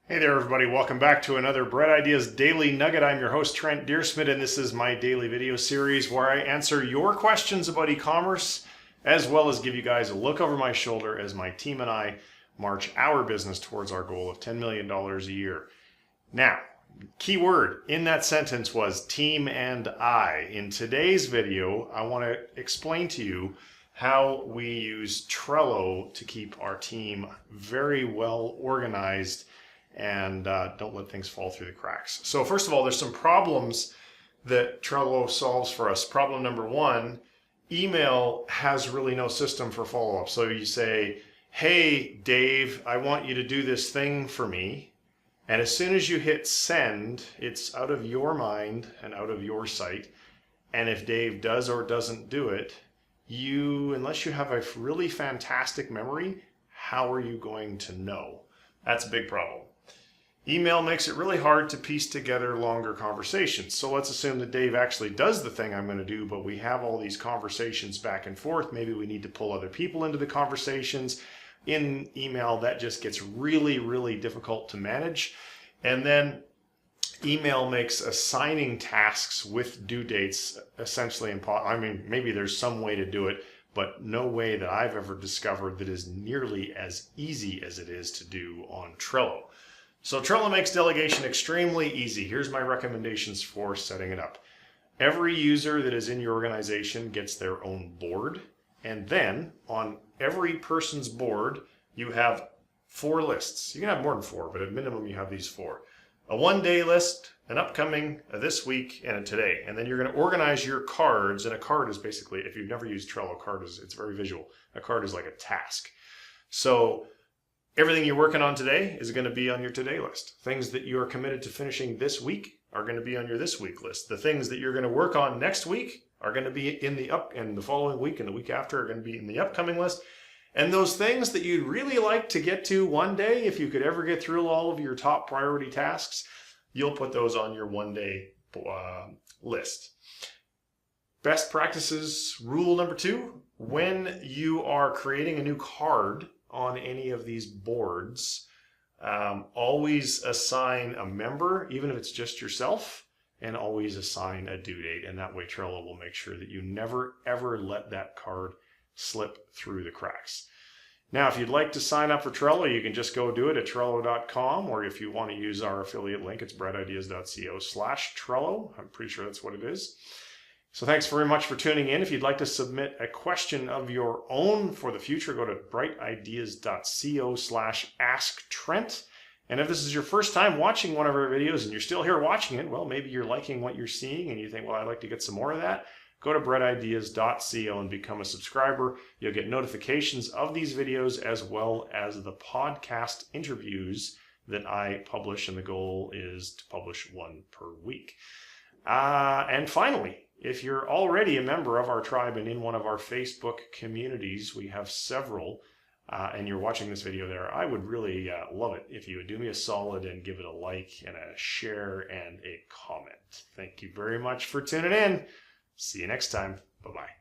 Hey there everybody, welcome back to another Bread Ideas Daily Nugget. I'm your host Trent Dyrsmid, and this is my daily video series where I answer your questions about e-commerce as well as give you guys a look over my shoulder as my team and I march our business towards our goal of $10 million a year. Now, key word in that sentence was team and I. In today's video, I want to explain to you how we use Trello to keep our team very well organized and don't let things fall through the cracks. So first of all, there's some problems that Trello solves for us. Problem number one, email has really no system for follow-up. So you say, hey, Dave, I want you to do this thing for me. And as soon as you hit send, it's out of your mind and out of your sight. And if Dave does or doesn't do it, unless you have a really fantastic memory, how are you going to know? That's a big problem. Email makes it really hard to piece together longer conversations. So let's assume that Dave actually does the thing I'm going to do, but we have all these conversations back and forth. Maybe we need to pull other people into the conversations. In email, that just gets really, really difficult to manage. And then email makes assigning tasks with due dates essentially impossible. I mean, maybe there's some way to do it, but no way that I've ever discovered that is nearly as easy as it is to do on Trello. So Trello makes delegation extremely easy. Here's my recommendations for setting it up. Every user that is in your organization gets their own board, and then on every person's board you have 4 lists. You can have more than 4, but at minimum you have these 4. A one-day list, an upcoming, a this week, and a today. And then you're going to organize your cards, and a card is basically, if you've never used Trello, it's very visual. A card is like a task. So everything you're working on today is going to be on your today list. Things that you are committed to finishing this week are going to be on your this week list. The things that you're going to work on next week are going to be in the following week, and the week after are going to be in the upcoming list. And those things that you'd really like to get to one day, if you could ever get through all of your top priority tasks, you'll put those on your one-day list. Best practices rule number 2, when you are creating a new card on any of these boards, always assign a member, even if it's just yourself, and always assign a due date. And that way Trello will make sure that you never ever let that card slip through the cracks. Now, if you'd like to sign up for Trello, you can just go do it at Trello.com, or if you want to use our affiliate link, it's Brightideas.co/Trello. I'm pretty sure that's what it is. So thanks very much for tuning in. If you'd like to submit a question of your own for the future, go to Brightideas.co/AskTrent. And if this is your first time watching one of our videos and you're still here watching it, well, maybe you're liking what you're seeing and you think, well, I'd like to get some more of that. Go to Brightideas.co and become a subscriber. You'll get notifications of these videos as well as the podcast interviews that I publish, and the goal is to publish 1 per week. And finally, if you're already a member of our tribe and in one of our Facebook communities, we have several, and you're watching this video there, I would really love it if you would do me a solid and give it a like and a share and a comment. Thank you very much for tuning in. See you next time. Bye-bye.